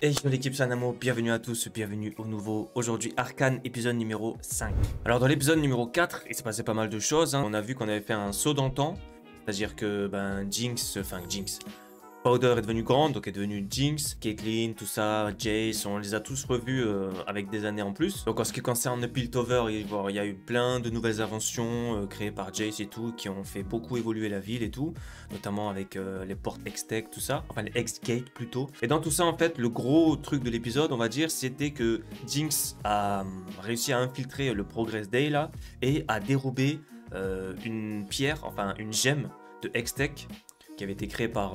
Hey yo l'équipe, c'est Anamo, bienvenue à tous, bienvenue au nouveau, aujourd'hui Arcane épisode numéro 5. Alors dans l'épisode numéro 4, il s'est passé pas mal de choses, hein. On a vu qu'on avait fait un saut dans le temps, c'est-à-dire que Jinx, Powder est devenue grande, donc est devenue Jinx, Caitlyn, tout ça, Jace, on les a tous revus avec des années en plus. Donc en ce qui concerne Piltover, il y a eu plein de nouvelles inventions créées par Jace et tout, qui ont fait beaucoup évoluer la ville et tout, notamment avec les portes Hextech, tout ça, enfin les Hexgate plutôt. Et dans tout ça en fait, le gros truc de l'épisode, on va dire, c'était que Jinx a réussi à infiltrer le Progress Day là, et à dérober une pierre, enfin une gemme de Hextech, qui avait été créée par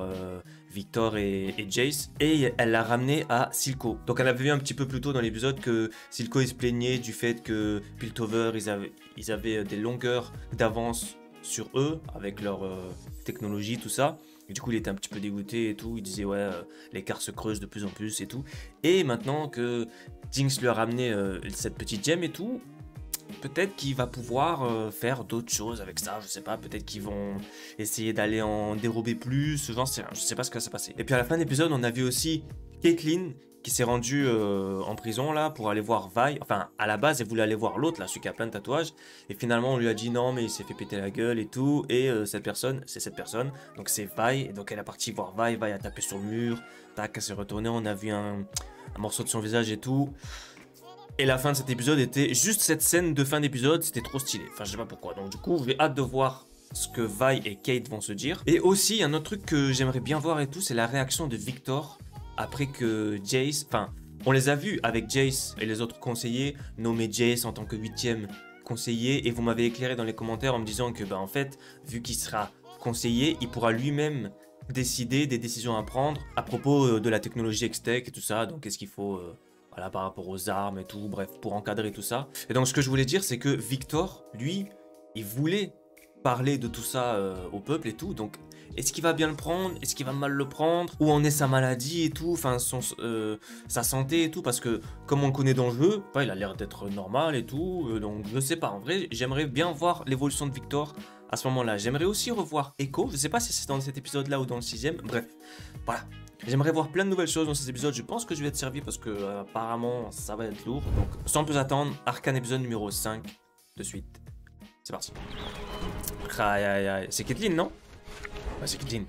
Victor et Jace, et elle l'a ramené à Silco. Donc elle avait vu un petit peu plus tôt dans l'épisode que Silco il se plaignait du fait que Piltover ils avaient des longueurs d'avance sur eux avec leur technologie, tout ça. Et du coup il était un petit peu dégoûté et tout, il disait ouais l'écart se creuse de plus en plus et tout. Et maintenant que Jinx lui a ramené cette petite gemme et tout, peut-être qu'il va pouvoir faire d'autres choses avec ça, je sais pas, peut-être qu'ils vont essayer d'aller en dérober plus, j'en sais rien, je sais pas ce que va se passer. Et puis à la fin de l'épisode, on a vu aussi Caitlyn qui s'est rendue en prison là pour aller voir Vi. Enfin, à la base, elle voulait aller voir l'autre là, celui qui a plein de tatouages, et finalement on lui a dit non, mais il s'est fait péter la gueule et tout, et cette personne, c'est cette personne, donc c'est Vi, et donc elle est partie voir Vi, Vi a tapé sur le mur, tac, elle s'est retournée, on a vu un morceau de son visage et tout. Et la fin de cet épisode était juste cette scène de fin d'épisode, c'était trop stylé. Enfin, je sais pas pourquoi. Donc, du coup, j'ai hâte de voir ce que Vi et Kate vont se dire. Et aussi, un autre truc que j'aimerais bien voir et tout, c'est la réaction de Victor après que Jace. Enfin, on les a vus avec Jace et les autres conseillers nommer Jace en tant que 8e conseiller. Et vous m'avez éclairé dans les commentaires en me disant que, en fait, vu qu'il sera conseiller, il pourra lui-même décider des décisions à prendre à propos de la technologie Hextech et tout ça. Donc, qu'est-ce qu'il faut. Voilà, par rapport aux armes et tout, bref, pour encadrer tout ça. Et donc ce que je voulais dire, c'est que Victor, lui, il voulait parler de tout ça au peuple et tout, donc est-ce qu'il va bien le prendre, est-ce qu'il va mal le prendre, où en est sa maladie et tout, enfin sa santé et tout, parce que comme on le connaît dans le jeu, il a l'air d'être normal et tout, donc je sais pas, en vrai, j'aimerais bien voir l'évolution de Victor à ce moment-là. J'aimerais aussi revoir Echo, je sais pas si c'est dans cet épisode-là ou dans le 6e, bref, voilà. J'aimerais voir plein de nouvelles choses dans cet épisode. Je pense que je vais être servi parce que apparemment ça va être lourd. Donc sans plus attendre, Arcane épisode numéro 5 de suite. C'est parti. Aïe aïe aïe. C'est Caitlyn, non? Ouais, c'est Caitlyn.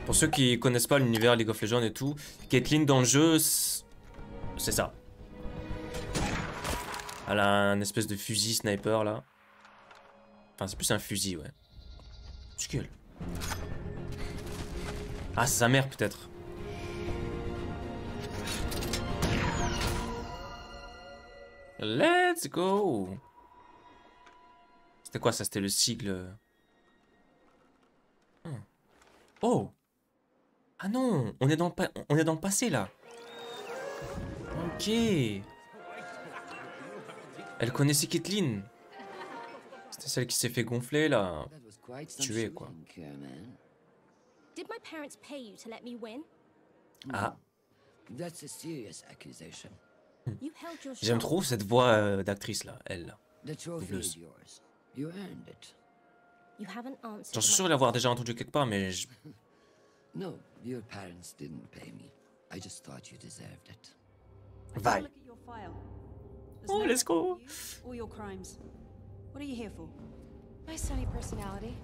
Pour ceux qui connaissent pas l'univers League of Legends et tout, Caitlyn dans le jeu, c'est ça. Elle a un espèce de fusil sniper là. Enfin, c'est plus un fusil, ouais. C'est qu'elle. Ah, c'est sa mère peut-être. Let's go. C'était quoi ça? C'était le sigle. Oh. Ah non, on est dans le passé là. Ok. Elle connaissait Caitlyn. C'était celle qui s'est fait gonfler là. Tuer quoi. Did my parents pay you to let me win? Ah. That's a serious accusation. You held your J'aime shot. trop cette voix d'actrice là, elle. The trophy Doubleuse. is yours. You earned it. You haven't answered. J'en suis my- sûr de l'avoir déjà entendu quelque part, mais No, your parents didn't pay me. I just thought you deserved it. Vai. Look at your file. There's Oh, no let's go. record of you or your crimes. What are you here for? My sunny personality.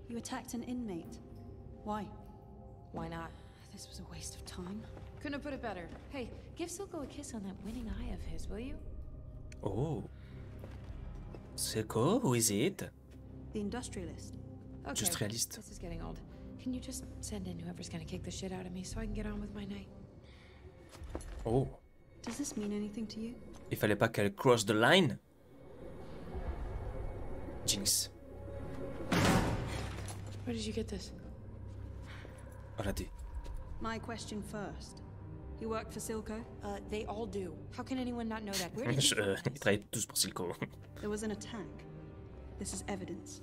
You attacked an inmate. Why? Why not? This was a waste of time. Couldn't have put it better. Hey, give Silco a kiss on that winning eye of his, will you? Oh. C'est quoi? Who is it? The industrialist. Okay. Juste réaliste. This is getting old. Can you just send in whoever's gonna kick the shit out of me so I can get on with my night? Oh. Does this mean anything to you? Il fallait pas qu'elle cross the line. Jinx. Where did you get this? Raté. My question first. You work for Silco? They all do. How can anyone not know that? Where did you... Ils travaillent tous pour Silco. There was an attack. This is evidence.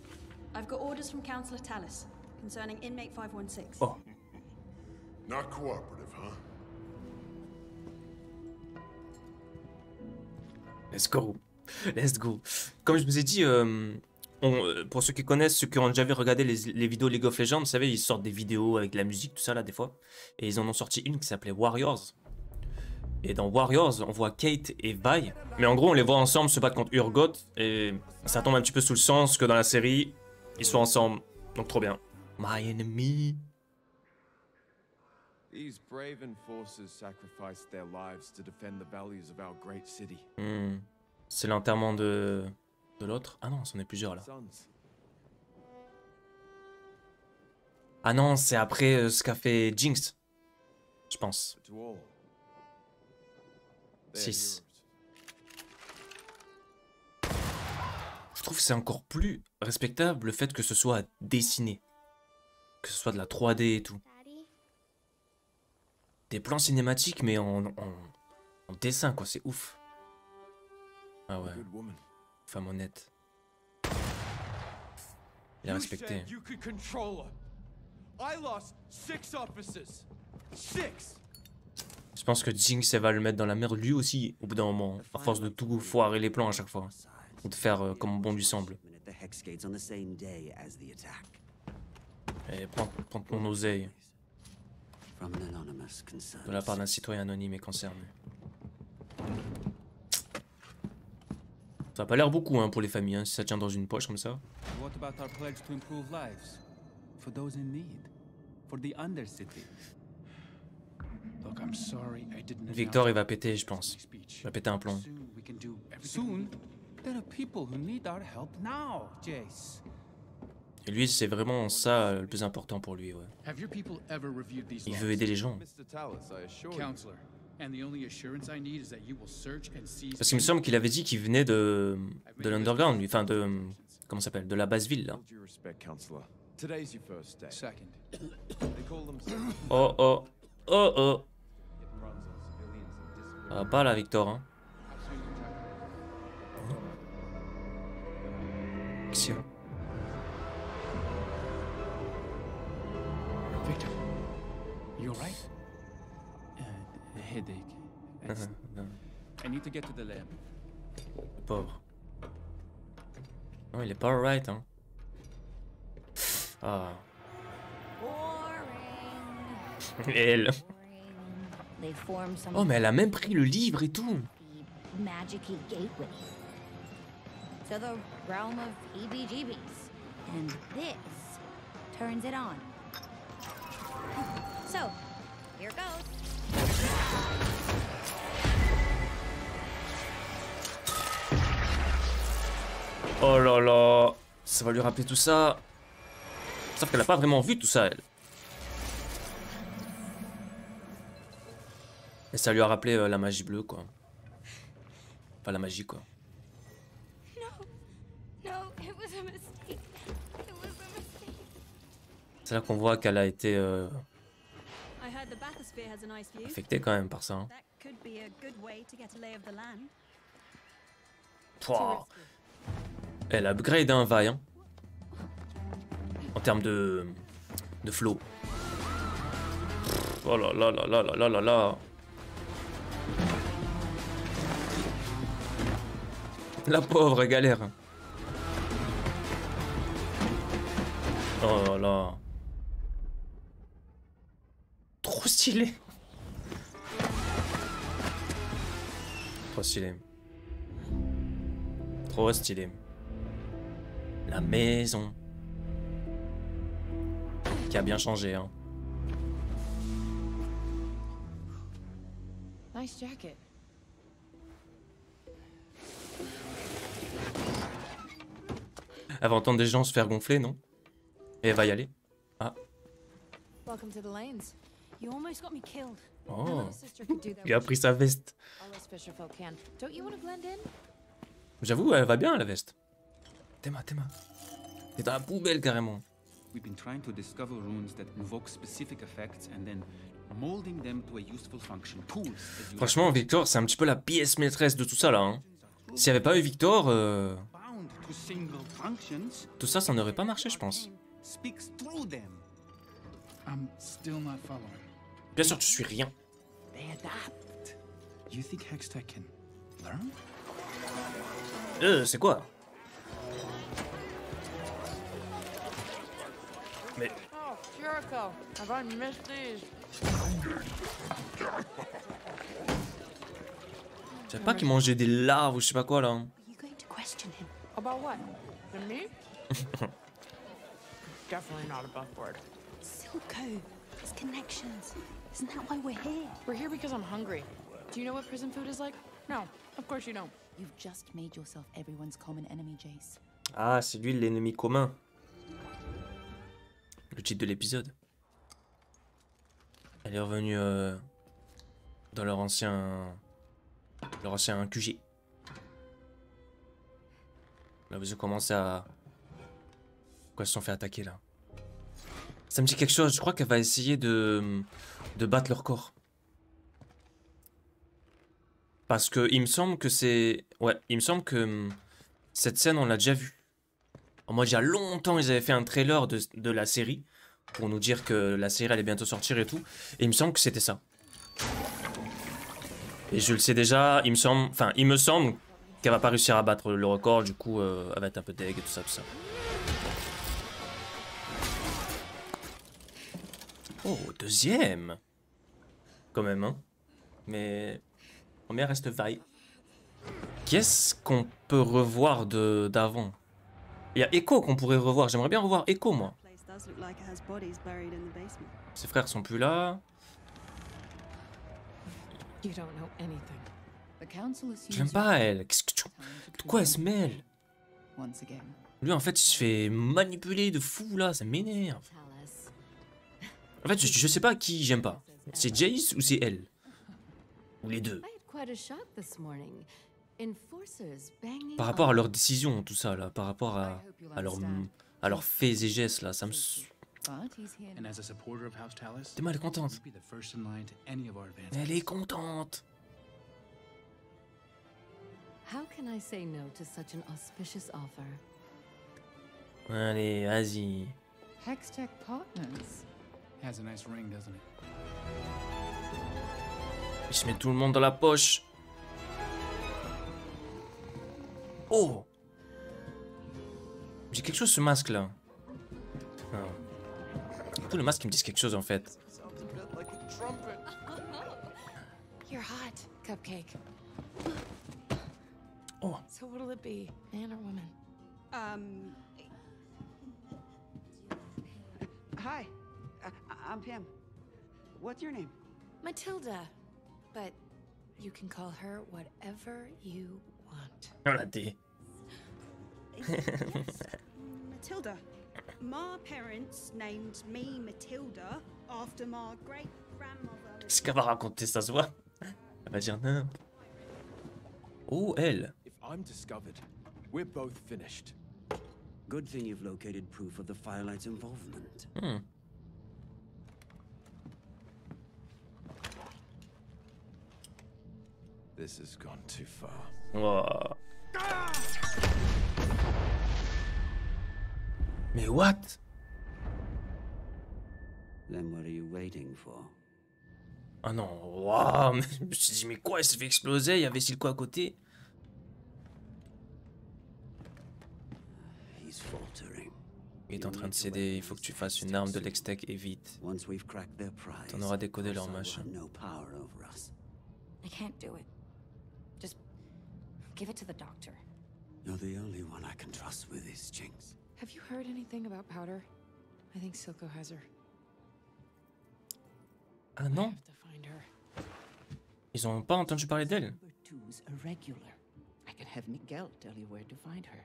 I've got orders from Councillor Tallis concerning inmate 516. Oh. Not cooperative, huh? Let's go. Let's go. Comme je vous ai dit, pour ceux qui connaissent, ceux qui ont déjà vu regarder les vidéos League of Legends, vous savez, ils sortent des vidéos avec de la musique, tout ça là, des fois. Et ils en ont sorti une qui s'appelait Warriors. Et dans Warriors, on voit Kate et Vi. Mais en gros, on les voit ensemble se battre contre Urgot. Et ça tombe un petit peu sous le sens que dans la série, ils sont ensemble. Donc trop bien. My enemy. These brave enforcers sacrificed their lives to defend the values of our great city. C'est l'enterrement de l'autre. Ah non, c'en est plusieurs là. Ah non, c'est après ce qu'a fait Jinx. Je pense. 6. Je trouve que c'est encore plus respectable le fait que ce soit dessiné. Que ce soit de la 3D et tout. Des plans cinématiques mais en dessin quoi, c'est ouf. Ah ouais. Femme honnête. Il a respecté. Je pense que Jinx elle va le mettre dans la merde lui aussi au bout d'un moment, à force de tout foirer les plans à chaque fois. Ou de faire comme bon lui semble. Et prends ton oseille. De la part d'un citoyen anonyme et concerné. Ça a pas l'air beaucoup hein, pour les familles, hein, si ça tient dans une poche comme ça. Victor il va péter je pense. Il va péter un plomb. Et lui c'est vraiment ça le plus important pour lui ouais. Il veut aider les gens. Parce qu'il me semble qu'il avait dit qu'il venait de l'underground lui, enfin de comment ça s'appelle, de la basse ville là. Oh oh oh oh. Ça va pas là Victor hein. Qu'est-ce Victor, you alright? A headache. I need to get to the lab. Pauvre. Non, il est pas alright hein. Ah. Elle. Oh mais elle a même pris le livre et tout. To the realm of EBGBs, and this turns it on. So, here goes. Oh là là, ça va lui rappeler tout ça. Sauf qu'elle a pas vraiment vu tout ça, elle. Et ça lui a rappelé la magie bleue, quoi. Enfin, la magie, quoi. C'est là qu'on voit qu'elle a été affectée quand même par ça. Hein. Pouah. Elle upgrade un Vi hein. En termes de flow. Oh là là là là là là là. La pauvre galère. Oh là là. Trop stylé. Trop stylé. Trop stylé. La maison. Qui a bien changé, hein. Nice jacket. Elle va entendre des gens se faire gonfler, non? Et elle va y aller. Ah. Welcome to the lanes. You almost got me killed. Oh. Sister could do that. Il a pris sa veste. All us fisher folk can. Don't you want to blend in? J'avoue, elle va bien la veste. Théma. T'es dans la poubelle carrément. We've been trying to discover runes that invoke specific effects and then molding them to a useful function. Tools. Franchement, Victor, c'est un petit peu la pièce maîtresse de tout ça là. Hein. S'il n'y avait pas eu Victor, tout ça, ça n'aurait pas marché, je pense. Bien sûr, tu suis rien. C'est quoi? Mais... Oh, Jericho, have I missed these? Je savais pas qu'il mangeait des larves ou je sais pas quoi là. Are you going to question him? About what? The meat? Definitely not above board. Silco, his connections. Isn't that why we're here? We're here because I'm hungry. Do you know what prison food is like? No, of course you don't. You've just made yourself everyone's common enemy, Jace. Ah, c'est lui l'ennemi commun. Le titre de l'épisode. Elle est revenue dans leur ancien QG. Là, ils ont commencé à... Pourquoi ils se sont fait attaquer là? Ça me dit quelque chose, je crois qu'elle va essayer de battre leur corps. Parce que il me semble que c'est... Ouais, il me semble que cette scène, on l'a déjà vue. Moi, il y a longtemps, ils avaient fait un trailer de la série pour nous dire que la série allait bientôt sortir et tout. Et il me semble que c'était ça. Et je le sais déjà, il me semble qu'elle va pas réussir à battre le record, du coup, elle va être un peu deg et tout ça, Oh, deuxième! Quand même, hein. Mais... Première reste vaille. Qu'est-ce qu'on peut revoir d'avant? Il y a Echo qu'on pourrait revoir. J'aimerais bien revoir Echo, moi. Ses frères sont plus là. J'aime pas elle. De quoi elle se mêle? Lui, en fait, il se fait manipuler de fou, là. Ça m'énerve. En fait, je sais pas qui j'aime pas. C'est Jace ou c'est elle? Ou les deux. Par rapport à leurs décisions, tout ça, là. Par rapport à leurs faits et gestes, là. Ça me... T'es mal contente. Elle est contente. Allez, vas-y. Hextech Partners. Has a nice ring, doesn't it? Il se met tout le monde dans la poche. Oh! J'ai quelque chose ce masque là. Tous les masques qui me disent quelque chose en fait. You're hot, Cupcake. Oh. So what'll it be, man or woman? Hi, I'm Pam. What's your name? Matilda. But you can call her whatever you want. On l'a dit. Matilda. My parents named me Matilda after my great-grandmother. Qu'est-ce qu'elle va raconter, ça se voit? Elle va dire non. Oh, elle. If I'm discovered, we're both finished. Good thing you've located proof of the Firelight's involvement. This has gone too far. Oh. Mais what? Then what are you waiting for? Ah non, waouh, mais je me suis dit mais quoi, il s'est fait exploser, il y avait Silco à côté. Il est en train de céder, il faut que tu fasses une arme de l'Hextech et vite. T'en auras décodé leur machin. I can't do it. Just give it to the doctor. You're the only one I can trust with this, Jinx. Have you heard anything about Powder? I think Silco has her. Ah non? Ils ont pas entendu parler d'elle? I can have Miguel tell you where to find her.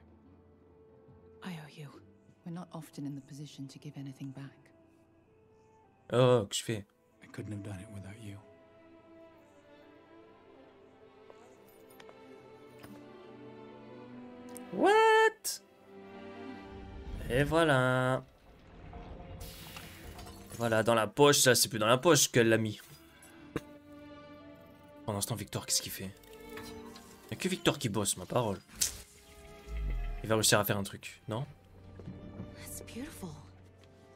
I owe you. We're not often in the position to give anything back. Oh, que je fais? I couldn't have done it without you. What? Et voilà. Voilà, dans la poche, ça c'est plus dans la poche qu'elle l'a mis. Pendant ce temps, Victor, qu'est-ce qu'il fait? Y'a que Victor qui bosse, ma parole. Il va réussir à faire un truc, non? That's beautiful.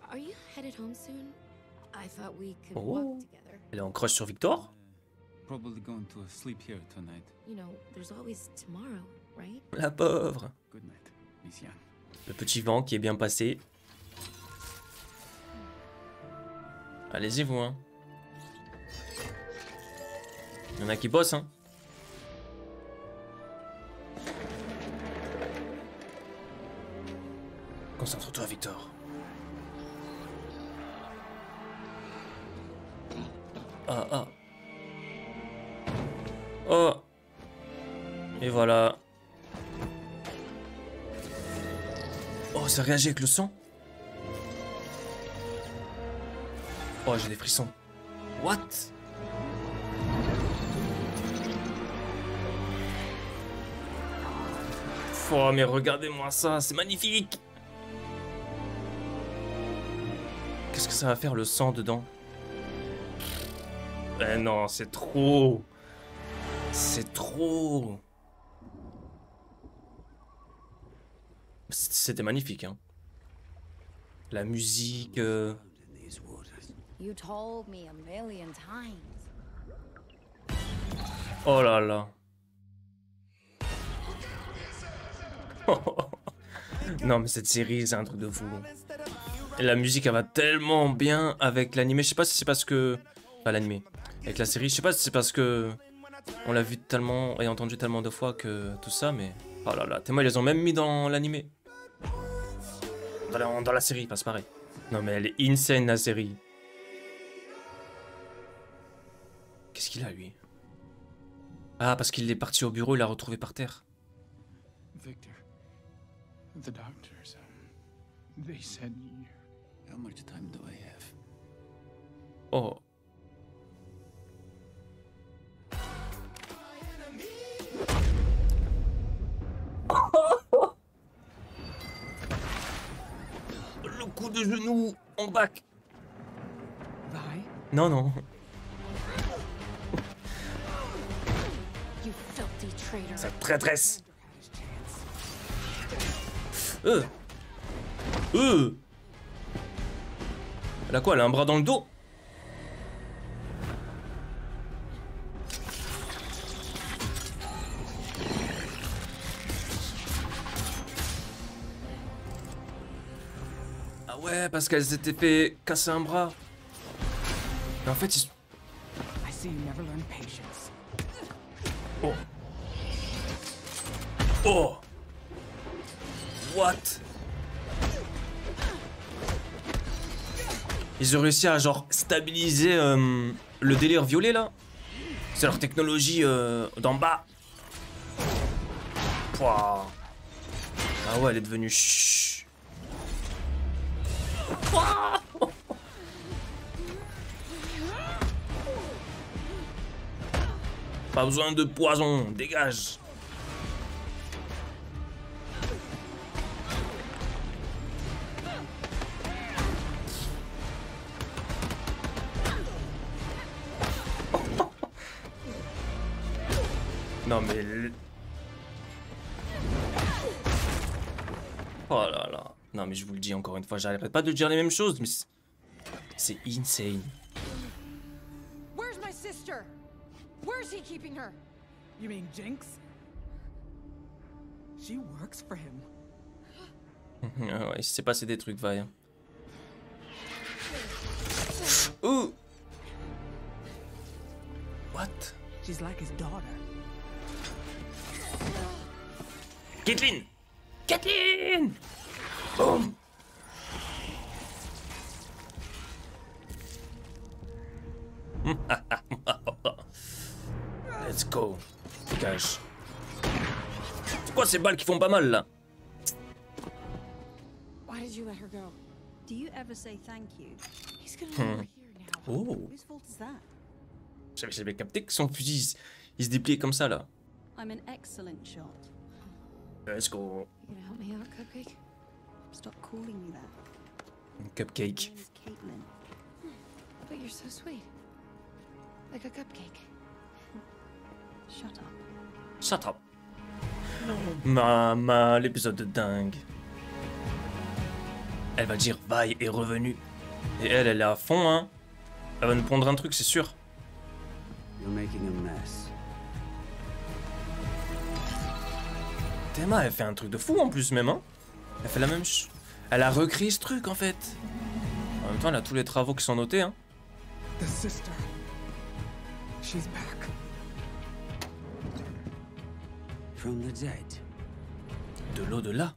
Are you headed home soon? I thought we could Oh. walk together. Elle est en crush sur Victor? Probably going to sleep here tonight. You know, there's always tomorrow, right? La pauvre. Good night, Miss Yang. Le petit vent qui est bien passé. Allez-y, vous, hein. Il y en a qui bossent, hein. Concentre-toi, Victor. Ah, ah. Oh. Et voilà. Oh, ça réagit avec le sang. Oh, j'ai des frissons. What? Oh, mais regardez-moi ça, c'est magnifique. Qu'est-ce que ça va faire le sang dedans? Eh non, c'est trop. C'est trop. C'était magnifique, hein. La musique. You told me a million times. Oh là là. Non mais cette série c'est un truc de fou. Et la musique elle va tellement bien avec l'animé. Je sais pas si c'est parce que... Enfin l'animé. Avec la série, je sais pas si c'est parce que... On l'a vu tellement et entendu tellement de fois que tout ça, mais... Oh là là, tellement ils les ont même mis dans l'animé. Dans la série, pas c'est pareil. Non mais elle est insane la série. Qu'est-ce qu'il a lui? Ah parce qu'il est parti au bureau, il l'a retrouvé par terre. Victor, the doctors, they said you... How much time do I have? Oh. Le coup de genou en bac. Vi? Non, non. You filthy traitor. Cette traîtresse. Elle a quoi? Elle a un bras dans le dos? Ah ouais, parce qu'elles s'étaient fait casser un bras. Mais en fait, ils... I see you never learn patience. Oh. Oh. What? Ils ont réussi à genre stabiliser le délire violet là. C'est leur technologie d'en bas. Pouah. Ah ouais, elle est devenue chut. Pouah. Pas besoin de poison, dégage. Non mais... Oh là là. Non mais je vous le dis encore une fois, j'arrêterai pas de dire les mêmes choses, mais c'est insane. Where's my sister? Where's he keeping her? You mean Jinx? She works for him. Ah ouais, il s'est passé des trucs, vaillant. Ouh. What? She's like his daughter. Caitlyn! Caitlyn! Boum! Let's go. Dégage. C'est quoi ces balles qui font pas mal là? Why did you let her go? Do you ever say thank you? He's gonna know we're here now. Oh. Whose fault is that? J'avais capté que son fusil il se dépliait comme ça là. I'm an excellent shot. Let's go. You gonna help me out, Cupcake? Stop calling me that. Cupcake. My name is Caitlin. But you're so sweet. Like a cupcake. Shut up. Shut up. Maman, l'épisode de dingue. Elle va dire Vi est revenu. Et elle est à fond, hein. Elle va nous prendre un truc, c'est sûr. You're making a mess. Théma, elle fait un truc de fou en plus, même, hein. Elle fait la même chose. Elle a recréé ce truc, en fait. En même temps, elle a tous les travaux qui sont notés, hein. The sister. She's back. From the dead. De l'au-delà.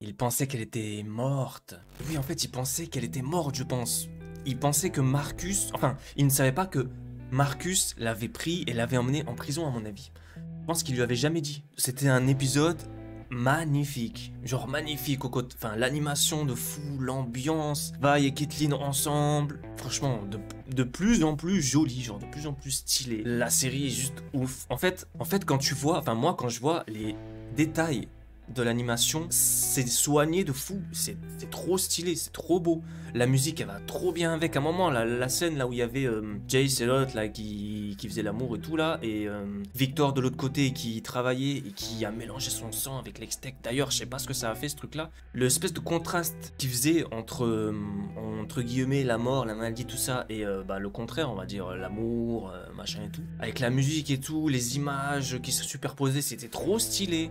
Il pensait qu'elle était morte. Oui, en fait, il pensait qu'elle était morte, je pense. Il pensait que Marcus... Enfin, il ne savait pas que Marcus l'avait pris et l'avait emmené en prison, à mon avis. Je pense qu'il lui avait jamais dit. C'était un épisode magnifique. Genre magnifique au côté... Enfin, l'animation de fou, l'ambiance. Vi et Caitlyn ensemble. Franchement, de plus en plus joli, genre de plus en plus stylé. La série est juste ouf. En fait, quand tu vois... Enfin, moi, quand je vois les détails de l'animation, c'est soigné de fou, c'est trop stylé, c'est trop beau. La musique, elle va trop bien avec. À un moment, la scène là où il y avait Jace et l'autre là qui faisait l'amour et tout là, et Victor de l'autre côté qui travaillait et qui a mélangé son sang avec l'extec. D'ailleurs, je sais pas ce que ça a fait ce truc là. L'espèce de contraste qu'il faisait entre guillemets la mort, la maladie, tout ça, et le contraire, on va dire l'amour, machin et tout. Avec la musique et tout, les images qui se superposaient, c'était trop stylé.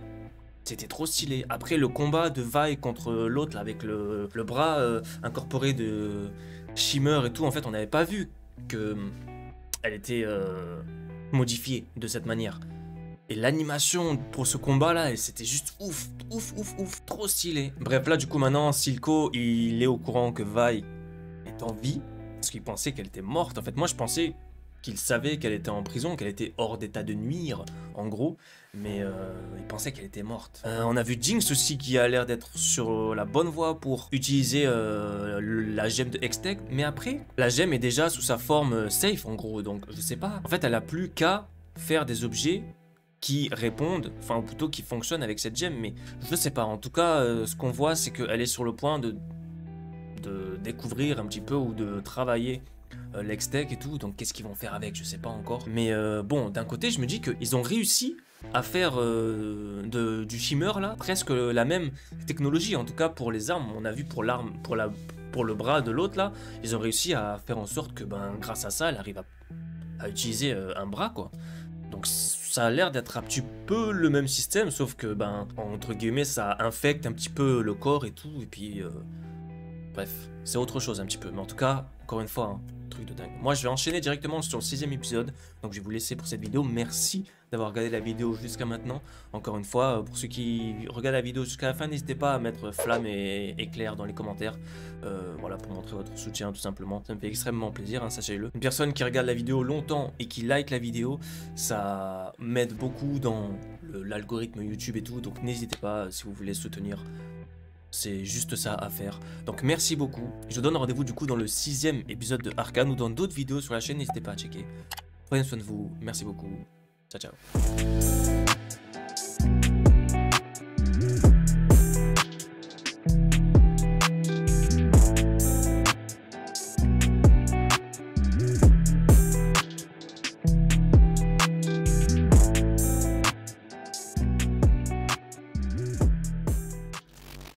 C'était trop stylé. Après le combat de Vi contre l'autre avec le bras incorporé de Shimmer et tout, en fait on n'avait pas vu que elle était modifiée de cette manière. Et l'animation pour ce combat là, c'était juste ouf, trop stylé. Bref, là du coup maintenant Silco il est au courant que Vi est en vie parce qu'il pensait qu'elle était morte. En fait moi je pensais qu'il savait qu'elle était en prison, qu'elle était hors d'état de nuire, en gros, mais il pensait qu'elle était morte. On a vu Jinx aussi qui a l'air d'être sur la bonne voie pour utiliser la gemme de Hextech, mais après, la gemme est déjà sous sa forme safe, en gros, donc je sais pas. En fait, elle a plus qu'à faire des objets qui répondent, enfin, ou plutôt qui fonctionnent avec cette gemme, mais je sais pas. En tout cas, ce qu'on voit, c'est qu'elle est sur le point de découvrir un petit peu ou de travailler l'Hextech et tout, donc qu'est-ce qu'ils vont faire avec, je sais pas encore. Mais bon, d'un côté, je me dis qu'ils ont réussi à faire du Shimmer là, presque la même technologie, en tout cas pour les armes. On a vu pour l'arme, pour le bras de l'autre là, ils ont réussi à faire en sorte que grâce à ça, elle arrive à utiliser un bras quoi. Donc ça a l'air d'être un petit peu le même système, sauf que entre guillemets ça infecte un petit peu le corps et tout, et puis bref, c'est autre chose un petit peu. Mais en tout cas, encore une fois, hein, truc de dingue. Moi je vais enchaîner directement sur le 6e épisode, donc je vais vous laisser pour cette vidéo. Merci d'avoir regardé la vidéo jusqu'à maintenant. Encore une fois, pour ceux qui regardent la vidéo jusqu'à la fin, n'hésitez pas à mettre flamme et éclair dans les commentaires. Voilà, pour montrer votre soutien tout simplement. Ça me fait extrêmement plaisir, hein, sachez-le. Une personne qui regarde la vidéo longtemps et qui like la vidéo, ça m'aide beaucoup dans l'algorithme YouTube et tout. Donc n'hésitez pas si vous voulez soutenir. C'est juste ça à faire. Donc merci beaucoup. Je vous donne rendez-vous du coup dans le 6e épisode de Arcane ou dans d'autres vidéos sur la chaîne. N'hésitez pas à checker. Prenez soin de vous. Merci beaucoup. Ciao, ciao.